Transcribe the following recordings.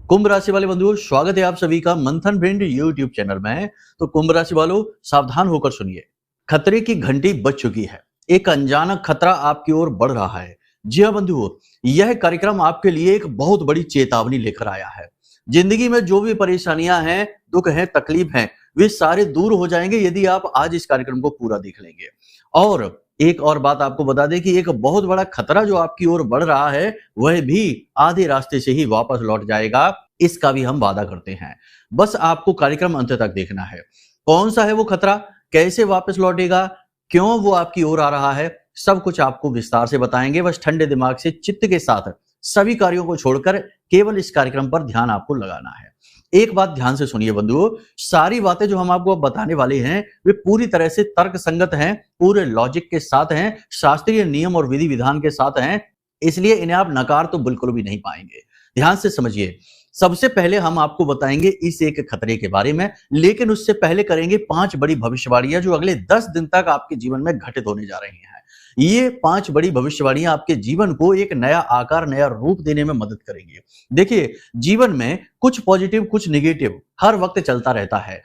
कुंभ राशि वाले बंधुओं, स्वागत है आप सभी का मंथन भिंड यूट्यूब चैनल में। तो कुंभ राशि वालों, सावधान होकर सुनिए। खतरे की घंटी बज चुकी है। एक अनजाना खतरा आपकी ओर बढ़ रहा है। जी हाँ बंधुओं, यह कार्यक्रम आपके लिए एक बहुत बड़ी चेतावनी लेकर आया है। जिंदगी में जो भी परेशानियां हैं, दुख हैं, तकलीफ हैं, वे सारे दूर हो जाएंगे यदि आप आज इस कार्यक्रम को पूरा देख लेंगे। और एक और बात आपको बता दें कि एक बहुत बड़ा खतरा जो आपकी ओर बढ़ रहा है, वह भी आधे रास्ते से ही वापस लौट जाएगा। इसका भी हम वादा करते हैं। बस आपको कार्यक्रम अंत तक देखना है। कौन सा है वो खतरा, कैसे वापस लौटेगा, क्यों वो आपकी ओर आ रहा है, सब कुछ आपको विस्तार से बताएंगे। बस ठंडे दिमाग से, चित्त के साथ सभी कार्यों को छोड़कर केवल इस कार्यक्रम पर ध्यान आपको लगाना है। एक बात ध्यान से सुनिए बंधुओं, सारी बातें जो हम आपको अब बताने वाले हैं वे पूरी तरह से तर्क संगत हैं, पूरे लॉजिक के साथ हैं, शास्त्रीय नियम और विधि विधान के साथ हैं, इसलिए इन्हें आप नकार तो बिल्कुल भी नहीं पाएंगे। ध्यान से समझिए। सबसे पहले हम आपको बताएंगे इस एक खतरे के बारे में, लेकिन उससे पहले करेंगे 5 बड़ी भविष्यवाणियां जो अगले 10 दिन तक आपके जीवन में घटित होने जा रही हैं। ये 5 बड़ी भविष्यवाणियां आपके जीवन को एक नया आकार, नया रूप देने में मदद करेंगी। देखिए, जीवन में कुछ पॉजिटिव, कुछ निगेटिव हर वक्त चलता रहता है।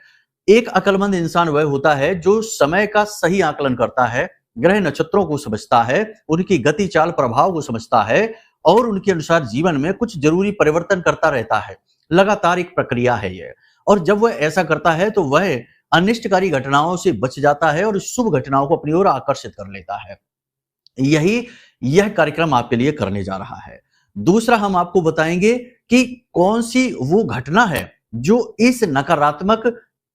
एक अक्लमंद इंसान वह होता है जो समय का सही आकलन करता है, ग्रह नक्षत्रों को समझता है, उनकी गति, चाल, प्रभाव को समझता है और उनके अनुसार जीवन में कुछ जरूरी परिवर्तन करता रहता है। लगातार एक प्रक्रिया है यह। और जब वह ऐसा करता है तो वह अनिष्टकारी घटनाओं से बच जाता है और शुभ घटनाओं को अपनी ओर आकर्षित कर लेता है। यही यह कार्यक्रम आपके लिए करने जा रहा है। दूसरा, हम आपको बताएंगे कि कौन सी वो घटना है जो इस नकारात्मक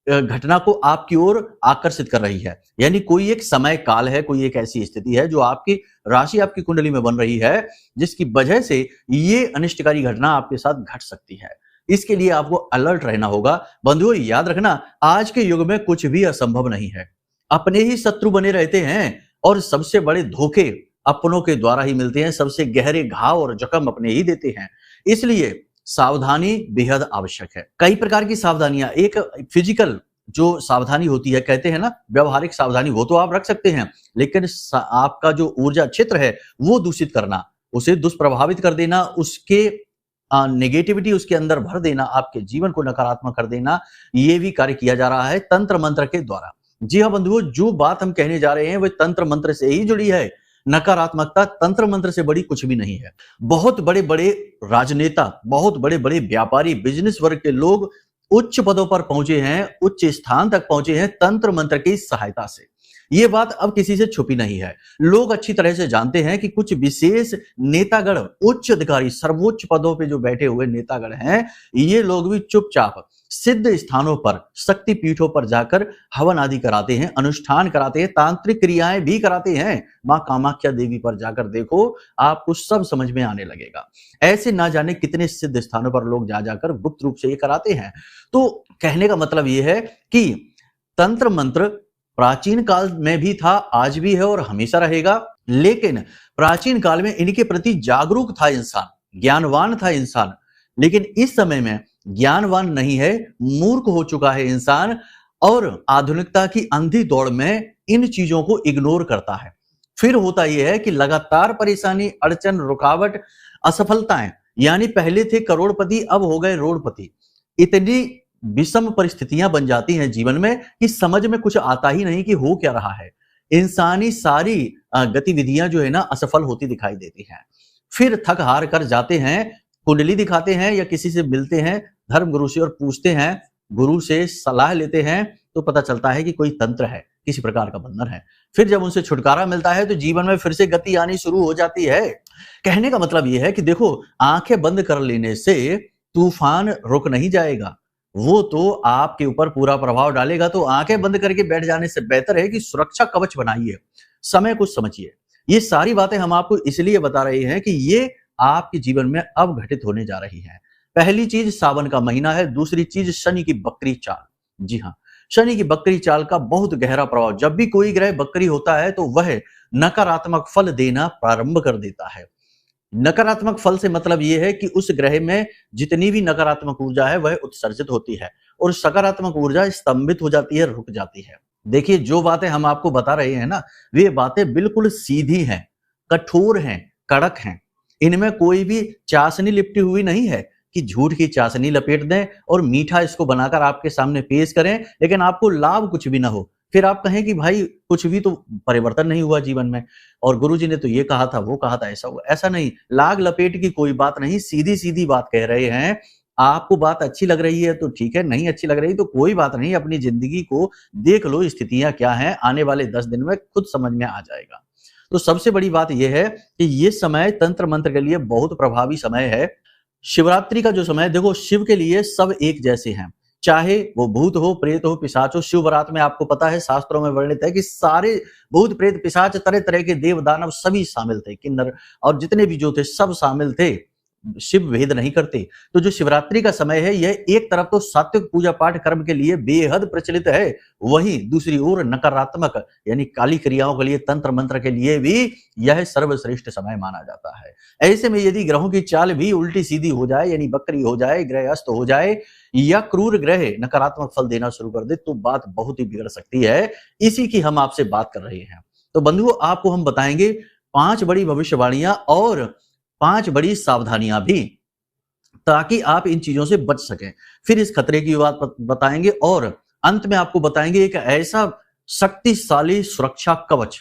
घटना को आपकी ओर आकर्षित कर रही है। यानी कोई एक समय काल है, कोई एक ऐसी स्थिति है जो आपकी राशि, आपकी कुंडली में बन रही है, जिसकी वजह से ये अनिष्टकारी घटना आपके साथ घट सकती है। इसके लिए आपको अलर्ट रहना होगा। बंधुओं, याद रखना, आज के युग में कुछ भी असंभव नहीं है। अपने ही शत्रु बने रहते हैं और सबसे बड़े धोखे अपनों के द्वारा ही मिलते हैं। सबसे गहरे घाव और जख्म अपने ही देते हैं। इसलिए सावधानी बेहद आवश्यक है। कई प्रकार की सावधानियां, एक फिजिकल जो सावधानी होती है, कहते हैं ना व्यवहारिक सावधानी, वो तो आप रख सकते हैं, लेकिन आपका जो ऊर्जा क्षेत्र है वो दूषित करना, उसे दुष्प्रभावित कर देना, उसके नेगेटिविटी उसके अंदर भर देना, आपके जीवन को नकारात्मक कर देना, ये भी कार्य किया जा रहा है तंत्र मंत्र के द्वारा। जी हाँ बंधुओं, जो बात हम कहने जा रहे हैं वह तंत्र मंत्र से ही जुड़ी है। नकारात्मकता तंत्र मंत्र से बड़ी कुछ भी नहीं है। बहुत बड़े बड़े राजनेता, बहुत बड़े बड़े व्यापारी, बिजनेस वर्ग के लोग उच्च पदों पर पहुंचे हैं, उच्च स्थान तक पहुंचे हैं तंत्र मंत्र की सहायता से। ये बात अब किसी से छुपी नहीं है। लोग अच्छी तरह से जानते हैं कि कुछ विशेष नेतागण, उच्च अधिकारी, सर्वोच्च पदों पे जो बैठे हुए नेतागण हैं, ये लोग भी चुपचाप सिद्ध स्थानों पर, शक्ति पीठों पर जाकर हवन आदि कराते हैं, अनुष्ठान कराते हैं, तांत्रिक क्रियाएं भी कराते हैं। मां कामाख्या देवी पर जाकर देखो, आपको सब समझ में आने लगेगा। ऐसे ना जाने कितने सिद्ध स्थानों पर लोग जा जाकर गुप्त रूप से ये कराते हैं। तो कहने का मतलब ये है कि तंत्र मंत्र प्राचीन काल में भी था, आज भी है और हमेशा रहेगा। लेकिन प्राचीन काल में इनके प्रति जागरूक था इंसान, ज्ञानवान था इंसान। लेकिन इस समय में ज्ञानवान नहीं है, मूर्ख हो चुका है इंसान और आधुनिकता की अंधी दौड़ में इन चीजों को इग्नोर करता है। फिर होता यह है कि लगातार परेशानी, अड़चन, रुकावट, असफलताएं, यानी पहले थे करोड़पति, अब हो गए रोड़पति। इतनी विषम परिस्थितियां बन जाती हैं जीवन में कि समझ में कुछ आता ही नहीं कि हो क्या रहा है। इंसानी सारी गतिविधियां जो है ना असफल होती दिखाई देती हैं। फिर थक हार कर जाते हैं, कुंडली दिखाते हैं या किसी से मिलते हैं धर्म गुरु से और पूछते हैं, गुरु से सलाह लेते हैं, तो पता चलता है कि कोई तंत्र है, किसी प्रकार का बंधन है। फिर जब उनसे छुटकारा मिलता है तो जीवन में फिर से गति आनी शुरू हो जाती है। कहने का मतलब यह है कि देखो, आंखें बंद कर लेने से तूफान रुक नहीं जाएगा, वो तो आपके ऊपर पूरा प्रभाव डालेगा। तो आंखें बंद करके बैठ जाने से बेहतर है कि सुरक्षा कवच बनाइए, समय को समझिए। ये सारी बातें हम आपको इसलिए बता रहे हैं कि ये आपके जीवन में अब घटित होने जा रही है। पहली चीज, सावन का महीना है। दूसरी चीज, शनि की बकरी चाल। जी हाँ, शनि की बकरी चाल का बहुत गहरा प्रभाव। जब भी कोई ग्रह बकरी होता है तो वह नकारात्मक फल देना प्रारंभ कर देता है। नकारात्मक फल से मतलब यह है कि उस ग्रह में जितनी भी नकारात्मक ऊर्जा है वह उत्सर्जित होती है और सकारात्मक ऊर्जा स्तंभित हो जाती है, रुक जाती है। देखिए, जो बातें हम आपको बता रहे हैं ना, वे बातें बिल्कुल सीधी हैं, कठोर हैं, कड़क हैं। इनमें कोई भी चाशनी लिपटी हुई नहीं है। कि झूठ की चाशनी लपेट दें और मीठा इसको बनाकर आपके सामने पेश करें, लेकिन आपको लाभ कुछ भी ना हो। फिर आप कहें कि भाई कुछ भी तो परिवर्तन नहीं हुआ जीवन में, और गुरुजी ने तो ये कहा था, वो कहा था, ऐसा हुआ। ऐसा नहीं, लाग लपेट की कोई बात नहीं, सीधी-सीधी बात कह रहे हैं। आपको बात अच्छी लग रही है तो ठीक है, नहीं अच्छी लग रही तो कोई बात नहीं, अपनी ज़िंदगी को देख लो, स्थितियाँ क्या हैं, आने वाले 10 दिन में खुद समझ में आ जाएगा। तो सबसे बड़ी बात ये है कि ये समय तंत्र मंत्र के लिए बहुत प्रभावी समय है। शिवरात्रि का जो समय है, देखो शिव के लिए सब एक जैसे हैं, चाहे वो भूत हो, प्रेत हो, पिशाच हो। शिव बारात में आपको पता है, शास्त्रों में वर्णित है कि सारे भूत, प्रेत, पिशाच, तरह तरह के देव दानव सभी शामिल थे, किन्नर और जितने भी जो थे सब शामिल थे। शिव भेद नहीं करते। तो जो शिवरात्रि का समय है, यह एक तरफ तो सात्विक पूजा पाठ कर्म के लिए बेहद प्रचलित है, वहीं दूसरी ओर नकारात्मक यानी काली क्रियाओं के लिए, तंत्र मंत्र के लिए भी यह सर्वश्रेष्ठ समय माना जाता है। ऐसे में यदि ग्रहों की चाल भी उल्टी सीधी हो जाए, यानी बकरी हो जाए, ग्रह अस्त हो जाए या क्रूर ग्रह नकारात्मक फल देना शुरू कर दे, तो बात बहुत ही बिगड़ सकती है। इसी की हम आपसे बात कर रहे हैं। तो बंधुओं, आपको हम बताएंगे 5 बड़ी भविष्यवाणियां और 5 बड़ी सावधानियां भी, ताकि आप इन चीजों से बच सकें। फिर इस खतरे की बात बताएंगे और अंत में आपको बताएंगे एक ऐसा शक्तिशाली सुरक्षा कवच,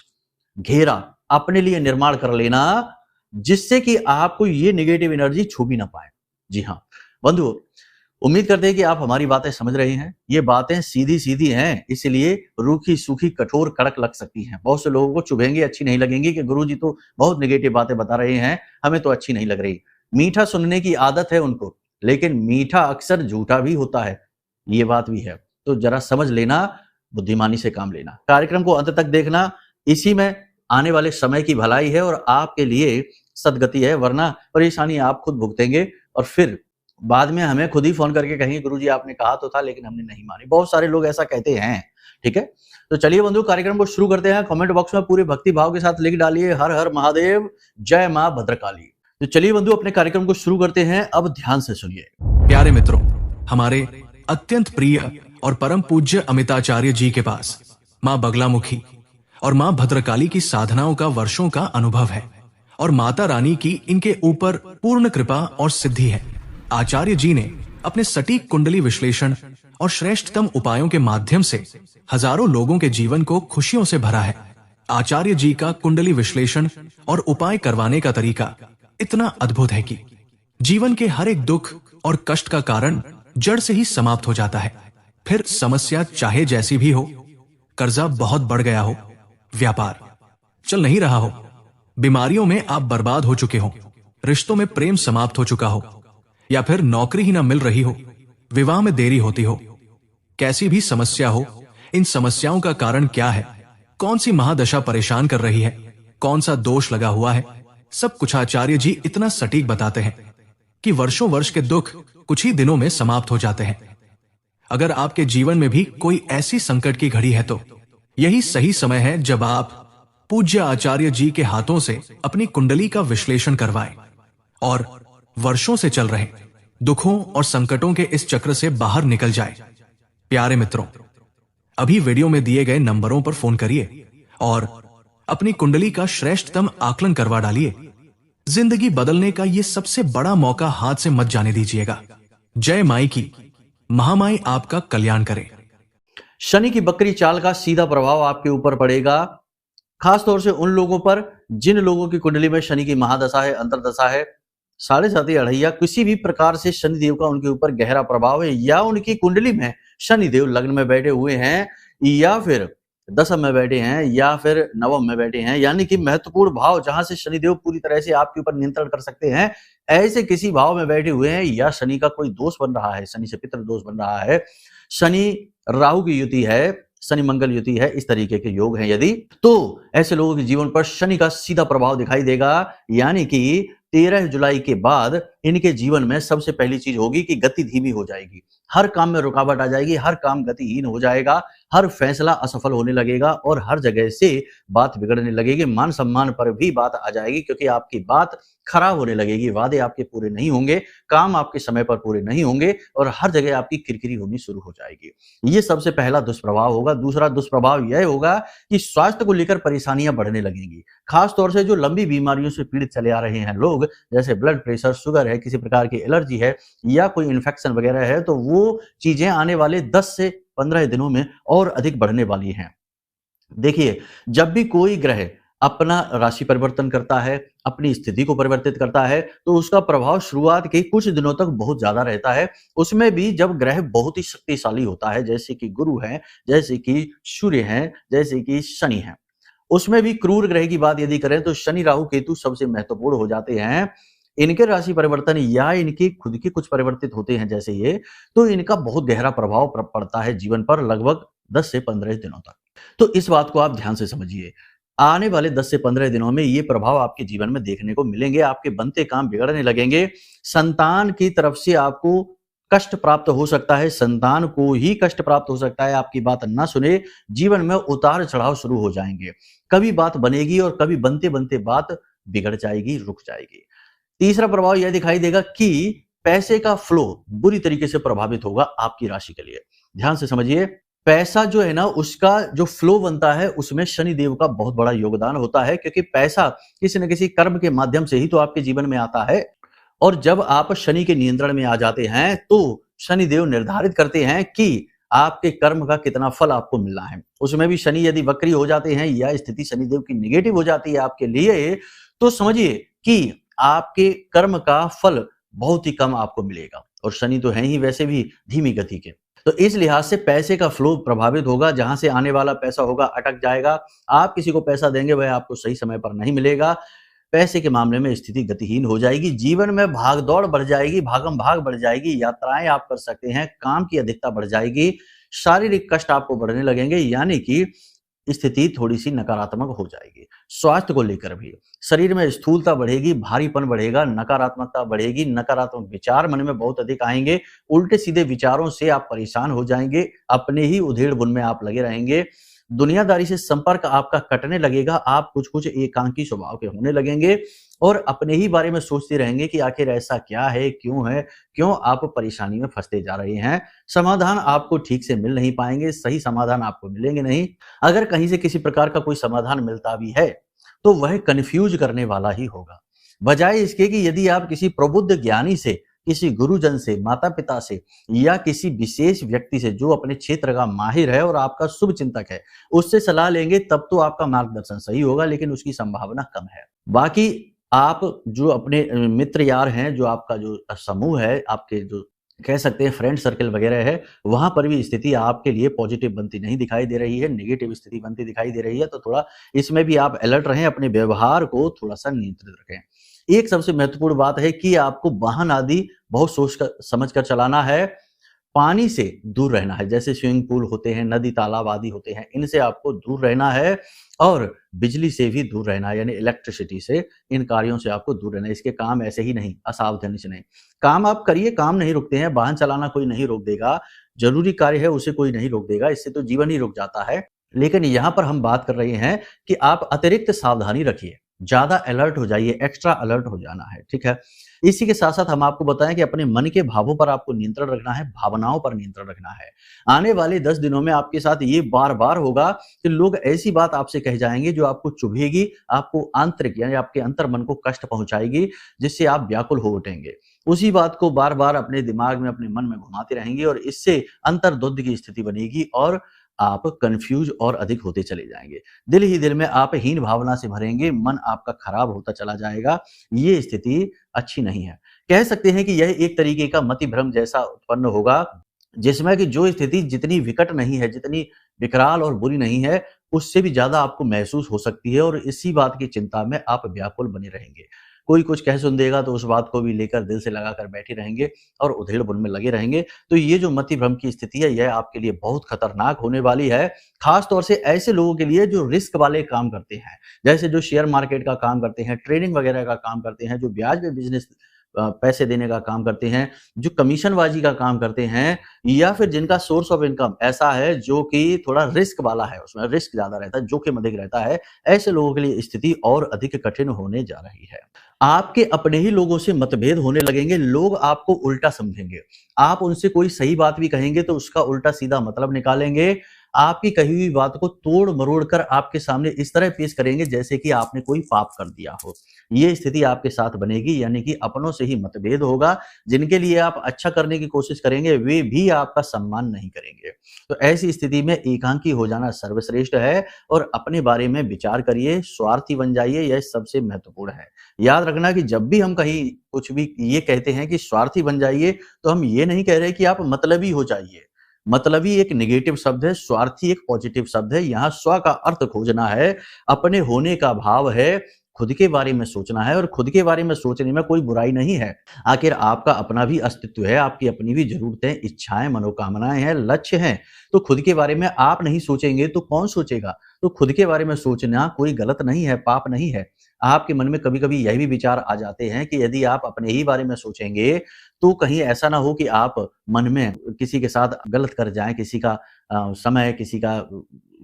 घेरा अपने लिए निर्माण कर लेना, जिससे कि आपको ये नेगेटिव एनर्जी छू भी ना पाए। जी हाँ बंधुओं, उम्मीद करते हैं कि आप हमारी बातें समझ रहे हैं। ये बातें सीधी सीधी हैं, इसलिए रूखी सूखी कठोर कड़क लग सकती हैं। बहुत से लोगों को चुभेंगी, अच्छी नहीं लगेंगी कि गुरुजी तो बहुत नेगेटिव बातें बता रहे हैं, हमें तो अच्छी नहीं लग रही। मीठा सुनने की आदत है उनको, लेकिन मीठा अक्सर झूठा भी होता है, ये बात भी है। तो जरा समझ लेना, बुद्धिमानी से काम लेना। कार्यक्रम को अंत तक देखना, इसी में आने वाले समय की भलाई है और आपके लिए सदगति है, वरना परेशानी आप खुद भुगतेंगे और फिर बाद में हमें खुद ही फोन करके कहेंगे गुरुजी आपने कहा तो था लेकिन हमने नहीं मानी। बहुत सारे लोग ऐसा कहते हैं। ठीक है, तो चलिए बंधु, कार्यक्रम को शुरू करते हैं। कमेंट बॉक्स में पूरे भक्ति भाव के साथ लिख डालिए, हर हर महादेव, जय मां भद्रकाली। तो चलिए बंधु, अपने कार्यक्रम को शुरू करते हैं। अब ध्यान से सुनिए। प्यारे मित्रों, हमारे अत्यंत प्रिय और परम पूज्य अमिताचार्य जी के पास मां बगलामुखी और मां भद्रकाली की साधनाओं का वर्षों का अनुभव है और माता रानी की इनके ऊपर पूर्ण कृपा और सिद्धि है। आचार्य जी ने अपने सटीक कुंडली विश्लेषण और श्रेष्ठतम उपायों के माध्यम से हजारों लोगों के जीवन को खुशियों से भरा है। आचार्य जी का कुंडली विश्लेषण और उपाय करवाने का तरीका इतना अद्भुत है कि जीवन के हर एक दुख और कष्ट का कारण जड़ से ही समाप्त हो जाता है। फिर समस्या चाहे जैसी भी हो, कर्जा बहुत बढ़ गया हो, व्यापार चल नहीं रहा हो, बीमारियों में आप बर्बाद हो चुके हो, रिश्तों में प्रेम समाप्त हो चुका हो, या फिर नौकरी ही ना मिल रही हो, विवाह में देरी होती हो, कैसी भी समस्या हो, इन समस्याओं का कारण क्या है, कौन सी महादशा परेशान कर रही है, कौन सा दोष लगा हुआ है, सब कुछ आचार्य जी इतना सटीक बताते हैं कि वर्षों वर्ष के दुख कुछ ही दिनों में समाप्त हो जाते हैं। अगर आपके जीवन में भी कोई ऐसी संकट की घड़ी है तो यही सही समय है जब आप पूज्य आचार्य जी के हाथों से अपनी कुंडली का विश्लेषण करवाएं और वर्षों से चल रहे दुखों और संकटों के इस चक्र से बाहर निकल जाए। प्यारे मित्रों, अभी वीडियो में दिए गए नंबरों पर फोन करिए और अपनी कुंडली का श्रेष्ठतम आकलन करवा डालिए। जिंदगी बदलने का ये सबसे बड़ा मौका हाथ से मत जाने दीजिएगा। जय माई की, महामाई आपका कल्याण करे। शनि की बकरी चाल का सीधा प्रभाव आपके ऊपर पड़ेगा, खासतौर से उन लोगों पर जिन लोगों की कुंडली में शनि की महादशा है, अंतरदशा है, 7.5 अढ़ैया, किसी भी प्रकार से शनिदेव का उनके ऊपर गहरा प्रभाव है, या उनकी कुंडली में शनिदेव लग्न में बैठे हुए हैं, या फिर दशम में बैठे हैं, या फिर नवम में बैठे हैं, यानी कि महत्वपूर्ण भाव जहां से शनिदेव पूरी तरह से आपके ऊपर नियंत्रण कर सकते हैं, ऐसे किसी भाव में बैठे हुए हैं, या शनि का कोई दोष बन रहा है, शनि से पितृ दोष बन रहा है, शनि राहु की युति है, शनि मंगल युति है, इस तरीके के योग हैं यदि, तो ऐसे लोगों के जीवन पर शनि का सीधा प्रभाव दिखाई देगा। यानी कि 13 जुलाई के बाद इनके जीवन में सबसे पहली चीज होगी कि गति धीमी हो जाएगी, हर काम में रुकावट आ जाएगी, हर काम गतिहीन हो जाएगा, हर फैसला असफल होने लगेगा और हर जगह से बात बिगड़ने लगेगी, मान सम्मान पर भी बात आ जाएगी, क्योंकि आपकी बात खराब होने लगेगी, वादे आपके पूरे नहीं होंगे, काम आपके समय पर पूरे नहीं होंगे और हर जगह आपकी किरकिरी होनी शुरू हो जाएगी। ये सबसे पहला दुष्प्रभाव होगा। दूसरा दुष्प्रभाव यह होगा कि स्वास्थ्य को लेकर परेशानियां बढ़ने लगेंगी, खासतौर से जो लंबी बीमारियों से पीड़ित चले आ रहे हैं लोग, जैसे ब्लड प्रेशर, शुगर है, है, किसी प्रकार की एलर्जी है या कोई इन्फेक्शन वगैरह है, तो वो चीजें आने वाले 10 से 15 दिनों में और अधिक बढ़ने वाली हैं। देखिए, जब भी कोई ग्रह अपना राशि परिवर्तन करता है, अपनी स्थिति को परिवर्तित करता है, तो उसका प्रभाव शुरुआत के कुछ दिनों तक बहुत ज़्यादा रहता है। उसमें भी जब ग्रह बहुत ही शक्तिशाली होता है, जैसे कि गुरु हैं, जैसे कि सूर्य हैं, जैसे कि शनि हैं। उसमें भी क्रूर ग्रह की बात यदि करें तो शनि, राहु, केतु सबसे महत्वपूर्ण हो जाते हैं। इनके राशि परिवर्तन या इनकी खुद के कुछ परिवर्तित होते हैं जैसे ये, तो इनका बहुत गहरा प्रभाव पड़ता है जीवन पर लगभग 10 से 15 दिनों तक। तो इस बात को आप ध्यान से समझिए। आने वाले 10 से 15 दिनों में ये प्रभाव आपके जीवन में देखने को मिलेंगे, आपके बनते काम बिगड़ने लगेंगे। संतान की तरफ से आपको कष्ट प्राप्त हो सकता है, संतान को ही कष्ट प्राप्त हो सकता है, आपकी बात ना सुने, जीवन में उतार-चढ़ाव शुरू हो जाएँगे। कभी बात बनेगी और कभी बनते-बनते बात बिगड़ जाएगी, रुक जाएगी। तीसरा प्रभाव यह दिखाई देगा कि पैसे का फ्लो बुरी तरीके से प्रभावित होगा आपकी राशि के लिए। ध्यान से समझिए, पैसा जो है ना उसका जो फ्लो बनता है उसमें शनि देव का बहुत बड़ा योगदान होता है, क्योंकि पैसा किसी न किसी कर्म के माध्यम से ही तो आपके जीवन में आता है। और जब आप शनि के नियंत्रण में आ जाते हैं तो शनि देव निर्धारित करते हैं कि आपके कर्म का कितना फल आपको मिलना है। उसमें भी शनि यदि वक्री हो जाते हैं या स्थिति शनि देव की नेगेटिव हो जाती है आपके लिए, तो समझिए कि आपके कर्म का फल बहुत ही कम आपको मिलेगा। और शनि तो हैं ही वैसे भी धीमी गति के, तो इस लिहाज से पैसे का फ्लो प्रभावित होगा। जहां से आने वाला पैसा होगा अटक जाएगा। आप किसी को पैसा देंगे वह आपको सही समय पर नहीं मिलेगा। पैसे के मामले में स्थिति गतिहीन हो जाएगी, जीवन में भाग-दौड़ बढ़ जाएगी, भागम-भाग बढ़ जाएगी, यात्राएं आप कर सकते हैं, काम की अधिकता बढ़ जाएगी, शारीरिक कष्ट आपको बढ़ने लगेंगे, यानी कि स्थिति थोड़ी-सी नकारात्मक हो जाएगी। स्वास्थ्य को लेकर भी शरीर में स्थूलता बढ़ेगी, भारीपन बढ़ेगा, नकारात्मकता बढ़ेगी, नकारात्मक विचार मन में बहुत अधिक आएंगे, उल्टे-सीधे विचारों से आप परेशान हो जाएंगे, अपने ही उधेड़-बुन में आप लगे रहेंगे। दुनियादारी से संपर्क आपका कटने लगेगा, आप कुछ-कुछ एकांकी स्वभाव के होने लगेंगे और अपने ही बारे में सोचते रहेंगे कि आखिर ऐसा क्या है, क्यों आप परेशानी में फँसते जा रहे हैं। समाधान आपको ठीक से मिल नहीं पाएँगे, सही समाधान आपको मिलेंगे नहीं। अगर कहीं से किसी प्रकार का कोई समाधान मिलता भी है, तो वह कन्फ्यूज़ करने वाला ही होगा। बजाय इसके कि यदि आप किसी प्रबुद्ध ज्ञानी से, किसी गुरुजन से, माता-पिता से या किसी विशेष व्यक्ति से जो अपने क्षेत्र का माहिर है और आपका शुभ चिंतक है, उससे सलाह लेंगे तब तो आपका मार्गदर्शन सही होगा, लेकिन उसकी संभावना कम है। बाकी आप जो अपने मित्र यार हैं, जो आपका जो समूह है, आपके जो कह सकते हैं फ्रेंड सर्कल वगैरह है, वहाँ पर भी स्थिति आपके लिए पॉजिटिव बनती नहीं दिखाई दे रही है, नेगेटिव स्थिति बनती दिखाई दे रही है, तो थोड़ा इसमें भी आप अलर्ट रहें, अपने व्यवहार को थोड़ा-सा नियंत्रित रखें। एक सबसे महत्वपूर्ण बात है कि आपको वाहन आदि बहुत सोच कर समझ कर चलाना है। पानी से दूर रहना है, जैसे स्विमिंग पूल होते हैं, नदी तालाब आदि होते हैं, इनसे आपको दूर रहना है और बिजली से भी दूर रहना है, यानी इलेक्ट्रिसिटी से, इन कार्यों से आपको दूर रहना है। इसके काम ऐसे ही नहीं, असावधानी से नहीं। काम आप करिए, काम नहीं रुकते हैं, वाहन चलाना कोई नहीं रोक देगा, ज़रूरी कार्य है उसे कोई नहीं रोक देगा, इससे तो जीवन ही रुक जाता है। लेकिन यहाँ पर हम बात कर रहे हैं कि आप अतिरिक्त सावधानी रखिए, ज़्यादा अलर्ट हो जाइए, एक्स्ट्रा अलर्ट हो जाना है, ठीक है? इसी के साथ-साथ हम आपको बताएँ कि अपने मन के भावों पर आपको नियंत्रण रखना है, भावनाओं पर नियंत्रण रखना है। आने वाले 10 दिनों में आपके साथ ये बार-बार होगा कि लोग ऐसी बात आपसे कह जाएँगे जो आपको चुभेगी, आपको आंतरिक यानी आपके अंतर्मन को कष्ट पहुँचाएगी, जिससे आप व्याकुल हो उठेंगे। उसी बात को बार-बार अपने दिमाग में, अपने मन में घुमाते रहेंगे और इससे अंतर्द्वंद की स्थिति बनेगी और आप कन्फ्यूज़ और अधिक होते चले जाएँगे। दिल ही दिल में आप हीन भावना से भरेंगे, मन आपका खराब होता चला जाएगा। ये स्थिति अच्छी नहीं है। कह सकते हैं कि यह एक तरीके का मति भ्रम जैसा उत्पन्न होगा, जिसमें कि जो स्थिति जितनी विकट नहीं है, जितनी विकराल और बुरी नहीं है, उससे भी ज़्यादा आपको महसूस हो सकती है और इसी बात की चिंता में आप व्याकुल बने रहेंगे। कोई कुछ कह सुन देगा तो उस बात को भी लेकर दिल से लगाकर बैठे रहेंगे और उधेड़-बुन में लगे रहेंगे। तो ये जो मति भ्रम की स्थिति है, यह आपके लिए बहुत खतरनाक होने वाली है। ख़ास तौर से ऐसे लोगों के लिए जो रिस्क वाले काम करते हैं, जैसे जो शेयर मार्केट का काम करते हैं, ट्रेडिंग वगैरह का काम करते हैं, जो ब्याज पे बिज़नेस पैसे देने का काम करते हैं, जो कमीशनबाजी का काम करते हैं या फिर जिनका सोर्स ऑफ इनकम ऐसा है जो कि थोड़ा रिस्क वाला है, उसमें रिस्क ज़्यादा रहता है, जोखिम अधिक रहता है, ऐसे लोगों के लिए स्थिति और अधिक कठिन होने जा रही है। आपके अपने ही लोगों से मतभेद होने लगेंगे, लोग आपको उल्टा समझेंगे। आप उनसे कोई सही बात भी कहेंगे तो उसका उल्टा-सीधा मतलब निकालेंगे। आपकी कही हुई बात को तोड़ मरोड़ कर आपके सामने इस तरह पेश करेंगे जैसे कि आपने कोई पाप कर दिया हो। ये स्थिति आपके साथ बनेगी, यानी कि अपनों से ही मतभेद होगा। जिनके लिए आप अच्छा करने की कोशिश करेंगे वे भी आपका सम्मान नहीं करेंगे। तो ऐसी स्थिति में एकांकी हो जाना सर्वश्रेष्ठ है और अपने बारे में विचार करिए, स्वार्थी बन जाइए, यह सबसे महत्वपूर्ण है। याद रखना कि जब भी हम कहीं कुछ भी ये कहते हैं कि स्वार्थी बन जाइए, तो हम ये नहीं कह रहे कि आप मतलबी हो जाइए। मतलबी एक नेगेटिव शब्द है, स्वार्थी एक पॉजिटिव शब्द है। यहाँ स्व का अर्थ खोजना है, अपने होने का भाव है, खुद के बारे में सोचना है और खुद के बारे में सोचने में कोई बुराई नहीं है। आखिर आपका अपना भी अस्तित्व है, आपकी अपनी भी ज़रूरतें, इच्छाएँ, मनोकामनाएँ हैं, लक्ष्य हैं। तो खुद के बारे में आप नहीं सोचेंगे तो कौन सोचेगा? तो खुद के बारे में सोचना कोई गलत नहीं है, पाप नहीं है। आपके मन में कभी-कभी यह भी विचार आ जाते हैं कि यदि आप अपने ही बारे में सोचेंगे, तो कहीं ऐसा ना हो कि आप मन में किसी के साथ गलत कर जाएँ, किसी का समय, किसी का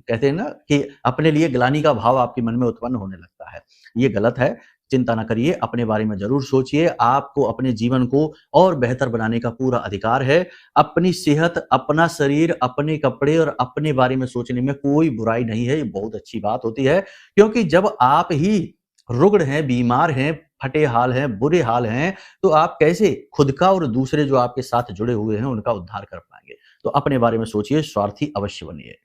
कहते हैं ना कि अपने लिए ग्लानि का भाव आपके मन में उत्पन्न होने लगता है। ये गलत है, चिंता ना करिए, अपने बारे में ज़रूर सोचिए। आपको अपने जीवन को और बेहतर बनाने का पूरा अधिकार है। अपनी सेहत, अपना शरीर, अपने कपड़े और अपने बारे में सोचने में कोई बुराई नहीं है, ये बहुत अच्छी बात होती है। क्योंकि जब आप ही रुग्ण हैं, बीमार हैं, फटे हाल हैं, बुरे हाल हैं, तो आप कैसे खुद का और दूसरे जो आपके साथ जुड़े हुए हैं, उनका उद्धार कर पाएँगे? तो अपने बारे में सोचिए, स्वार्थी अवश्य बनिए।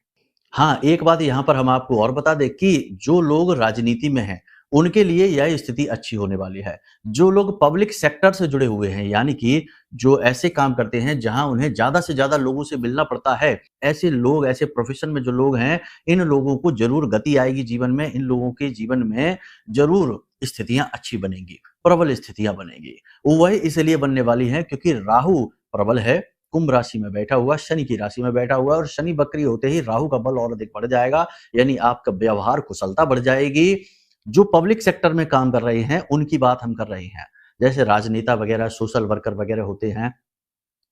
हाँ, एक बात यहाँ पर हम आपको और बता दें कि जो लोग राजनीति में हैं, उनके लिए यह स्थिति अच्छी होने वाली है। जो लोग पब्लिक सेक्टर से जुड़े हुए हैं, यानी कि जो ऐसे काम करते हैं जहाँ उन्हें ज़्यादा से ज़्यादा लोगों से मिलना पड़ता है, ऐसे लोग, ऐसे प्रोफ़ेशन में जो लोग हैं, इन लोगों को ज़रूर गति आएगी जीवन में, इन लोगों के जीवन में ज़रूर स्थितियाँ अच्छी बनेंगी, प्रबल स्थितियाँ बनेंगी। वह इसलिए बनने वाली हैं क्योंकि राहु प्रबल है, कुंभ राशि में बैठा हुआ, शनि की राशि में बैठा हुआ है और शनि वक्री होते ही राहु का बल और अधिक बढ़ जाएगा, यानी आपका व्यवहार कुशलता बढ़ जाएगी। जो पब्लिक सेक्टर में काम कर रहे हैं, उनकी बात हम कर रहे हैं। जैसे राजनेता वगैरह, सोशल वर्कर वगैरह होते हैं,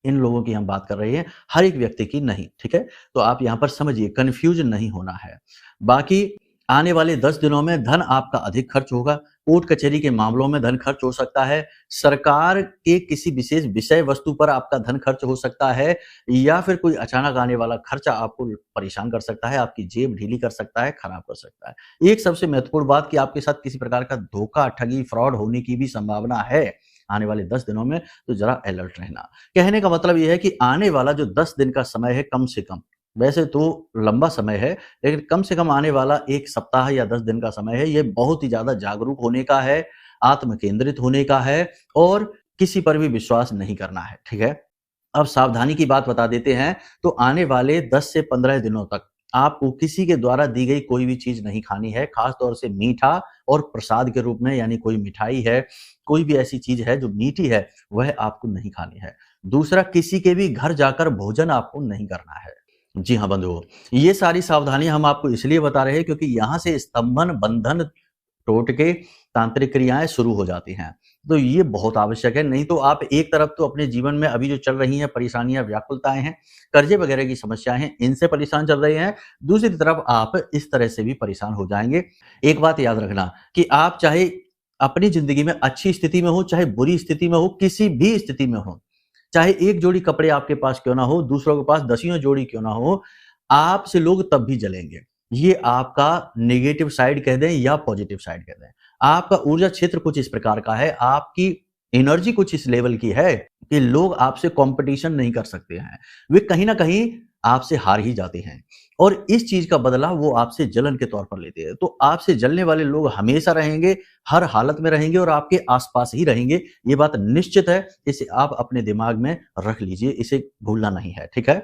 इन लोगों की हम बात कर रहे हैं, हर एक व्यक्ति की नहीं, ठीक है? तो आप यहाँ पर समझिए, कन्फ्यूज़ नहीं होना है। बाकी आने वाले 10 दिनों में धन आपका अधिक खर्च होगा, कोर्ट कचहरी के मामलों में धन खर्च हो सकता है, सरकार के किसी विशेष विषय वस्तु पर आपका धन खर्च हो सकता है या फिर कोई अचानक आने वाला खर्चा आपको परेशान कर सकता है, आपकी जेब ढीली कर सकता है, खराब कर सकता है। एक सबसे महत्वपूर्ण बात कि आपके साथ किसी प्रकार का धोखा, ठगी, फ्रॉड होने की भी संभावना है आने वाले 10 दिनों में, तो ज़रा अलर्ट रहना। कहने का मतलब ये है कि आने वाला जो 10 दिन का समय है कम से कम, वैसे तो लंबा समय है, लेकिन कम से कम आने वाला 1 सप्ताह या 10 दिन का समय है, ये बहुत ही ज़्यादा जागरूक होने का है, आत्म केंद्रित होने का है और किसी पर भी विश्वास नहीं करना है, ठीक है? अब सावधानी की बात बता देते हैं, तो आने वाले 10 से 15 दिनों तक आपको किसी के द्वारा दी गई कोई भी चीज़ नहीं खानी है, खास तौर से मीठा और प्रसाद के रूप में, यानी कोई मिठाई है, कोई भी ऐसी चीज़ है जो मीठी है, वह आपको नहीं खानी है। दूसरा, किसी के भी घर जाकर भोजन आपको नहीं करना है। जी हाँ, बंधुओं, ये सारी सावधानियाँ हम आपको इसलिए बता रहे हैं क्योंकि यहाँ से स्तंभन, बंधन, टोटके, तांत्रिक क्रियाएँ शुरू हो जाती हैं। तो ये बहुत आवश्यक है, नहीं तो आप एक तरफ तो अपने जीवन में अभी जो चल रही हैं परेशानियाँ, व्याकुलताएँ हैं, कर्ज़े वगैरह की समस्याएँ हैं, इनसे परेशान चल रहे हैं, दूसरी तरफ आप इस तरह से भी परेशान हो जाएँगे। एक बात याद रखना कि आप चाहे अपनी ज़िंदगी में अच्छी स्थिति में हो, चाहे बुरी स्थिति में हो, किसी भी स्थिति में हो, चाहे एक जोड़ी कपड़े आपके पास क्यों ना हो, दूसरों के पास दसियों जोड़ी क्यों ना हो, आपसे लोग तब भी जलेंगे। ये आपका नेगेटिव साइड कह दें या पॉजिटिव साइड कह दें। आपका ऊर्जा क्षेत्र कुछ इस प्रकार का है, आपकी एनर्जी कुछ इस लेवल की है कि लोग आपसे कॉम्पिटिशन नहीं कर सकते हैं। वे कहीं न कहीं आपसे हार ही जाते हैं और इस चीज़ का बदला वो आपसे जलन के तौर पर लेते हैं। तो आपसे जलने वाले लोग हमेशा रहेंगे, हर हालत में रहेंगे और आपके आस-पास ही रहेंगे। ये बात निश्चित है, इसे आप अपने दिमाग में रख लीजिए, इसे भूलना नहीं है, ठीक है?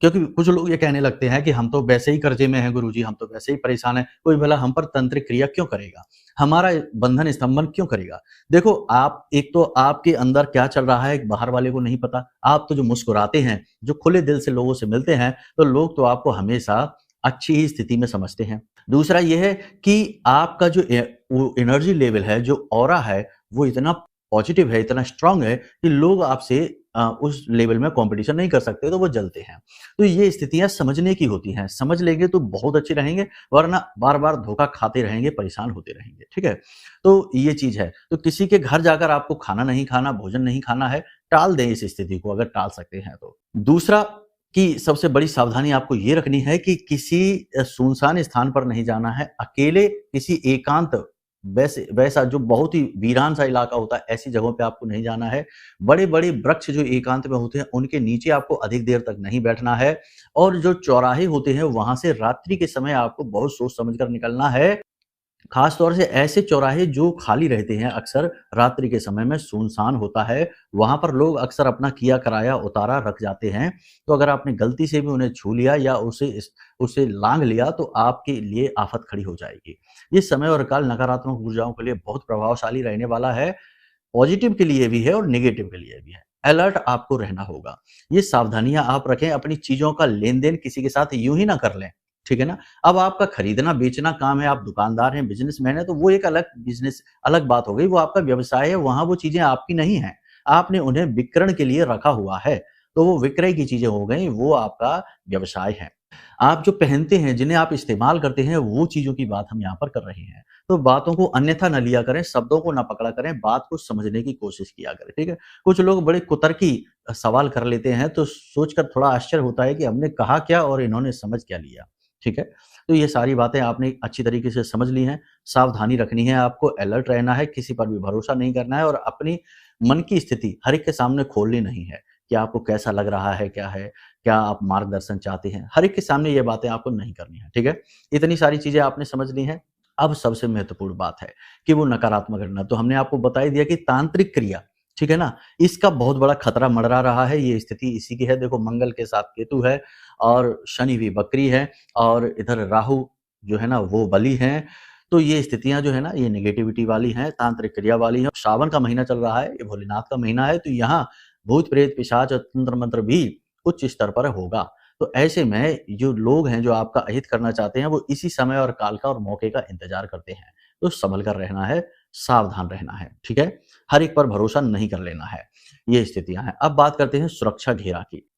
क्योंकि कुछ लोग ये कहने लगते हैं कि हम तो वैसे ही कर्जे में हैं गुरुजी, हम तो वैसे ही परेशान हैं, कोई भला हम पर तंत्रिक क्रिया क्यों करेगा? हमारा बंधन स्तंभन क्यों करेगा? देखो, आप एक तो आपके अंदर क्या चल रहा है बाहर वाले को नहीं पता। आप तो जो मुस्कुराते हैं, जो खुले दिल से लोगों से मिलते हैं, तो लोग तो आपको हमेशा अच्छी ही स्थिति में समझते हैं। दूसरा ये है कि आपका जो वो एनर्जी लेवल है, जो ऑरा है, वो इतना पॉजिटिव है, इतना स्ट्रॉन्ग है कि लोग आपसे उस लेवल में कॉम्पिटिशन नहीं कर सकते, तो वो जलते हैं। तो ये स्थितियाँ समझने की होती हैं, समझ लेंगे तो बहुत अच्छे रहेंगे, वरना बार-बार धोखा खाते रहेंगे, परेशान होते रहेंगे, ठीक है? तो ये चीज़ है। तो किसी के घर जाकर आपको खाना नहीं खाना, भोजन नहीं खाना है, टाल दें इस स्थिति को अगर टाल सकते हैं तो। दूसरा कि सबसे बड़ी सावधानी आपको ये रखनी है कि किसी सुनसान स्थान पर नहीं जाना है, अकेले किसी एकांत वैसे वैसा जो बहुत ही वीरान सा इलाका होता है, ऐसी जगहों पे आपको नहीं जाना है। बड़े-बड़े वृक्ष जो एकांत में होते हैं, उनके नीचे आपको अधिक देर तक नहीं बैठना है और जो चौराहे होते हैं, वहाँ से रात्रि के समय आपको बहुत सोच समझ कर निकलना है। खास तौर से ऐसे चौराहे जो खाली रहते हैं अक्सर रात्रि के समय में सुनसान होता है, वहाँ पर लोग अक्सर अपना किया कराया उतारा रख जाते हैं। तो अगर आपने गलती से भी उन्हें छू लिया या उसे लांघ लिया तो आपके लिए आफत खड़ी हो जाएगी। ये समय और काल नकारात्मक ऊर्जाओं के लिए बहुत प्रभावशाली रहने वाला है, पॉजिटिव के लिए भी है और नेगेटिव के लिए भी है। अलर्ट आपको रहना होगा। ये सावधानियाँ आप रखें, अपनी चीज़ों का लेन-देन किसी के साथ यूँ ही ना कर लें, ठीक है ना? अब आपका खरीदना-बेचना काम है, आप दुकानदार हैं, बिज़नेसमैन हैं, तो वो एक अलग बात हो गई, वो आपका व्यवसाय है, वहाँ वो चीज़ें आपकी नहीं हैं। आपने उन्हें विक्रय के लिए रखा हुआ है, तो वो विक्रय की चीज़ें हो गईं, वो आपका व्यवसाय है। आप जो पहनते हैं, जिन्हें आप इस्तेमाल करते हैं, वो चीज़ों की बात हम यहाँ पर कर रहे हैं। तो बातों को अन्यथा ना लिया करें, शब्दों को ना पकड़ा करें, बात को समझने की कोशिश किया करें, ठीक है? कुछ लोग बड़े कुतर्की सवाल कर लेते हैं, तो सोचकर थोड़ा आश्चर्य होता है कि हमने कहा क्या और इन्होंने समझ क्या लिया, ठीक है? तो ये सारी बातें आपने अच्छी तरीके से समझ ली हैं, सावधानी रखनी है आपको, अलर्ट रहना है, किसी पर भी भरोसा नहीं करना है और अपनी मन की स्थिति हर एक के सामने खोलनी नहीं है, कि आपको कैसा लग रहा है, क्या आप मार्गदर्शन चाहते हैं, हर एक के सामने ये बातें आपको नहीं करनी है, ठीक है? इतनी सारी चीज़ें आपने समझ ली हैं। अब सबसे महत्वपूर्ण बात है कि वो नकारात्मक घटना, तो हमने आपको बता ही दिया कि तांत्रिक क्रिया, ठीक है ना? इसका बहुत बड़ा खतरा मंडरा रहा है, ये स्थिति इसी की है। देखो मंगल के साथ केतु है और शनि भी वक्री है और इधर राहु जो है ना वो बली हैं। तो ये स्थितियाँ जो है ना ये नेगेटिविटी वाली हैं, तांत्रिक क्रिया वाली हैं। सावन का महीना चल रहा है, ये भोलेनाथ का महीना है, तो यहाँ भूत-प्रेत, पिशाच और तंत्र-मंत्र भी उच्च स्तर पर होगा। तो ऐसे में जो लोग हैं, जो आपका अहित करना चाहते हैं, वो इसी समय और काल का और मौके का इंतज़ार करते हैं। तो सँभल कर रहना है, सावधान रहना है, ठीक है? हर एक पर भरोसा नहीं कर लेना है। ये स्थितियाँ हैं। अब बात करते हैं सुरक्षा घेरा की।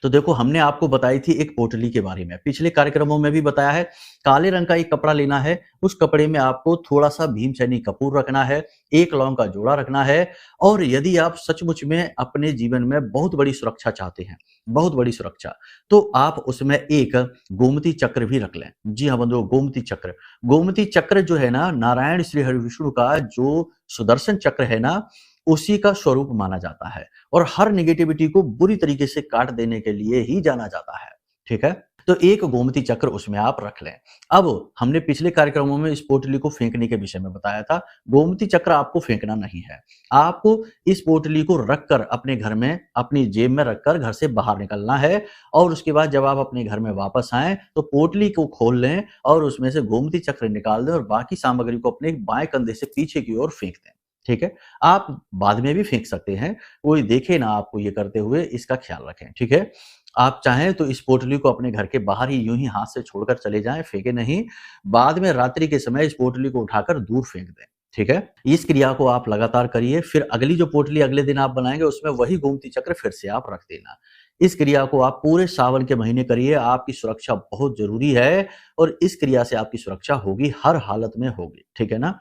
तो देखो हमने आपको बताई थी एक पोटली के बारे में, पिछले कार्यक्रमों में भी बताया है, काले रंग का एक कपड़ा लेना है, उस कपड़े में आपको थोड़ा-सा भीमसेनी कपूर रखना है, 1 लौंग का जोड़ा रखना है और यदि आप सचमुच में अपने जीवन में बहुत बड़ी सुरक्षा चाहते हैं, बहुत बड़ी सुरक्षा, तो आप उसमें एक गोमती चक्र भी रख लें। जी हाँ बंधुओं, गोमती चक्र। गोमती चक्र जो है ना, नारायण श्री हरिविष्णु का जो सुदर्शन चक्र है ना, उसी का स्वरूप माना जाता है और हर नेगेटिविटी को बुरी तरीके से काट देने के लिए ही जाना जाता है, ठीक है? तो एक गोमती चक्र उसमें आप रख लें। अब हमने पिछले कार्यक्रमों में इस पोटली को फेंकने के विषय में बताया था, गोमती चक्र आपको फेंकना नहीं है। आपको इस पोटली को रखकर अपने घर में, अपनी जेब में रखकर घर से बाहर निकलना है और उसके बाद जब आप अपने घर में वापस आएँ, तो पोटली को खोल लें और उसमें से गोमती चक्र निकाल दें और बाकी सामग्री को अपने बाएँ कंधे से पीछे की ओर फेंक दें, ठीक है? आप बाद में भी फेंक सकते हैं, कोई देखे ना आपको ये करते हुए, इसका ख्याल रखें, ठीक है? आप चाहें तो इस पोटली को अपने घर के बाहर ही यूँ ही हाथ से छोड़कर चले जाएँ, फेंके नहीं। बाद में रात्रि के समय इस पोटली को उठाकर दूर फेंक दें, ठीक है? इस क्रिया को आप लगातार करिए, फिर अगली जो पोटली अगले दिन आप बनाएँगे, उसमें वही गोमती चक्र फिर से आप रख देना। इस क्रिया को आप पूरे सावन के महीने करिए, आपकी सुरक्षा बहुत ज़रूरी है और इस क्रिया से आपकी सुरक्षा होगी, हर हालत में होगी, ठीक है ना?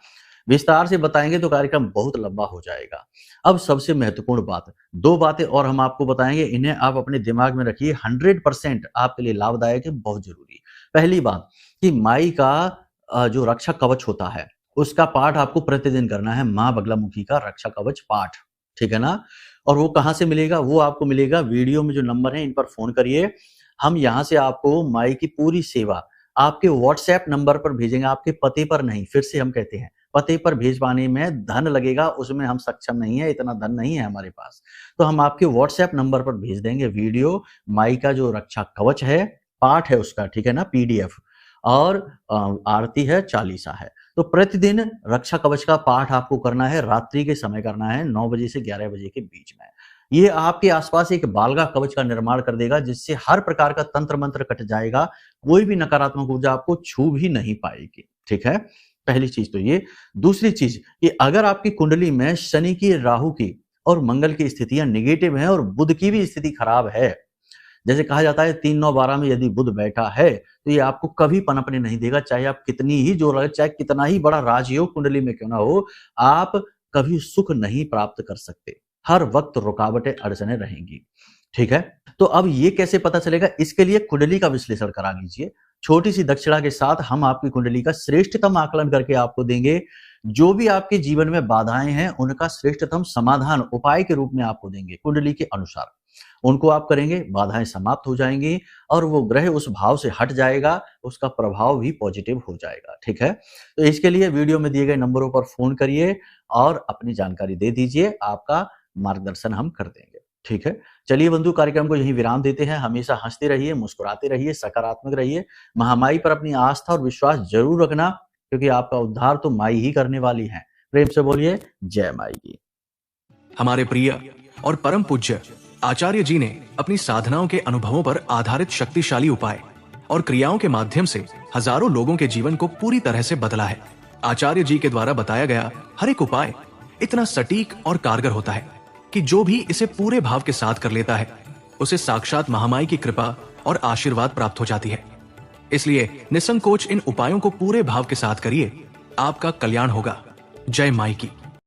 विस्तार से बताएँगे तो कार्यक्रम बहुत लंबा हो जाएगा। अब सबसे महत्वपूर्ण बात, 2 बातें और हम आपको बताएँगे, इन्हें आप अपने दिमाग में रखिए, 100% आपके लिए लाभदायक है, बहुत ज़रूरी। पहली बात कि माई का जो रक्षा कवच होता है, उसका पाठ आपको प्रतिदिन करना है, माँ बगलामुखी का रक्षा कवच पाठ, ठीक है ना? और वो कहाँ से मिलेगा? वो आपको मिलेगा वीडियो में जो नंबर है, इन पर फ़ोन करिए। हम यहाँ से आपको माई की पूरी सेवा आपके व्हाट्सएप नंबर पर भेजेंगे, आपके पते पर नहीं, फिर से हम कहते हैं। पते पर भेजवाने में धन लगेगा, उसमें हम सक्षम नहीं है, इतना धन नहीं है हमारे पास। तो हम आपके व्हाट्सएप नंबर पर भेज देंगे वीडियो, माई का जो रक्षा कवच है, पाठ है उसका, ठीक है ना? पीडीएफ और आरती है, चालीसा है। तो प्रतिदिन रक्षा कवच का पाठ आपको करना है, रात्रि के समय करना है, 9 बजे से 11 बजे के बीच में। ये आपके आसपास एक बालगा कवच का निर्माण कर देगा, जिससे हर प्रकार का तंत्र मंत्र कट जाएगा, कोई भी नकारात्मक ऊर्जा आपको छू भी नहीं पाएगी, ठीक है? पहली चीज तो ये। दूसरी चीज कि अगर आपकी कुंडली में शनि की, राहु की और मंगल की स्थितियां नेगेटिव हैं और बुध की भी स्थिति खराब है, जैसे कहा जाता है 3 9 12 में यदि बुध बैठा है तो ये आपको कभी पनपने नहीं देगा, चाहे आप कितनी ही जोर लगे, चाहे कितना ही बड़ा राजयोग कुंडली में क्यों ना हो, आप कभी सुख नहीं प्राप्त कर सकते, हर वक्त रुकावटें अड़चने रहेंगी। ठीक है, तो अब ये कैसे पता चलेगा? इसके लिए कुंडली का विश्लेषण करा लीजिए। छोटी सी दक्षिणा के साथ हम आपकी कुंडली का श्रेष्ठतम आकलन करके आपको देंगे। जो भी आपके जीवन में बाधाएं हैं उनका श्रेष्ठतम समाधान उपाय के रूप में आपको देंगे। कुंडली के अनुसार उनको आप करेंगे, बाधाएं समाप्त हो जाएंगी और वो ग्रह उस भाव से हट जाएगा, उसका प्रभाव भी पॉजिटिव हो जाएगा। ठीक है, तो इसके लिए वीडियो में दिए गए नंबरों पर फोन करिए और अपनी जानकारी दे दीजिए, आपका मार्गदर्शन हम कर देंगे। ठीक है, चलिए बंधु, कार्यक्रम को यहीं विराम देते हैं। हमेशा हंसते रहिए, मुस्कुराते रहिए, सकारात्मक रहिए। महामाई पर अपनी आस्था और विश्वास जरूर रखना, क्योंकि आपका उद्धार तो माई ही करने वाली है। प्रेम से बोलिए जय माई की। हमारे प्रिय और परम पूज्य आचार्य जी ने अपनी साधनाओं के अनुभवों पर आधारित शक्तिशाली उपाय और क्रियाओं के माध्यम से हजारों लोगों के जीवन को पूरी तरह से बदला है। आचार्य जी के द्वारा बताया गया हर एक उपाय इतना सटीक और कारगर होता है कि जो भी इसे पूरे भाव के साथ कर लेता है उसे साक्षात महामाई की कृपा और आशीर्वाद प्राप्त हो जाती है। इसलिए निसंकोच इन उपायों को पूरे भाव के साथ करिए, आपका कल्याण होगा। जय माई की।